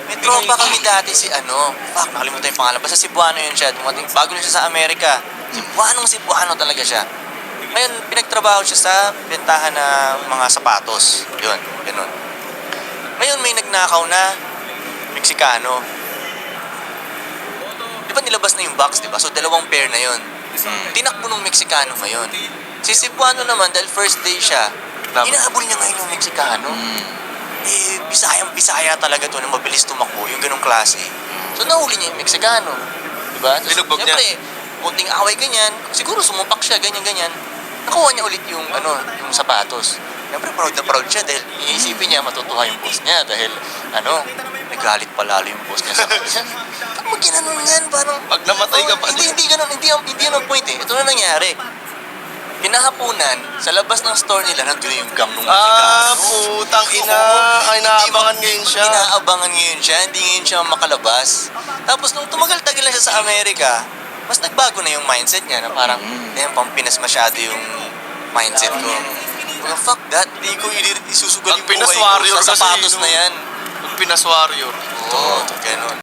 may tropa kami dati si nakalimutan yung pangalan. Basta Cebuano yun siya. Dumating, bago lang siya sa Amerika. Cebuano talaga siya. Ngayon, pinagtrabaho siya sa bentahan ng mga sapatos. Yun, ganun. Ngayon, may nagnakaw na Meksikano. Di ba nilabas na yung box, di ba? So, 2 pair na yun. Tinakbo ng Meksikano ngayon. Si Cebuano naman, dahil first day siya, inahabol niya ngayon yung Meksikano. Bisaya talaga to na mabilis tumakbo, yung ganong klase. So, nahuli niya yung Meksikano. Diba? Binugbog niya. Siyempre, kunting away ganyan, siguro sumupak siya, ganyan-ganyan. Nakuha niya ulit yung, yung sapatos. Siyempre, proud na proud siya dahil iisipin niya matutuwa yung boss niya dahil, nagalit pa lalo yung boss niya sa kanya. Pag mag-ginanon yan, parang... Pag namatay ka pa. Hindi ganun, hindi yun ang point eh. Ito na nangyari. Kinahaponan, sa labas ng store nila, nandun yung gang nung Meksikano. Putang ina. Ay, inaabangan ngayon siya. Inaabangan ngayon siya, hindi ngayon siya makalabas. Tapos nung tumagal-tagal lang siya sa Amerika, mas nagbago na yung mindset niya na parang, pampinas masyado yung mindset ko. Well, fuck that, di ko isusugal yung buhay ko sa sapatos na yan. Pinas Warrior. Oo, ganun.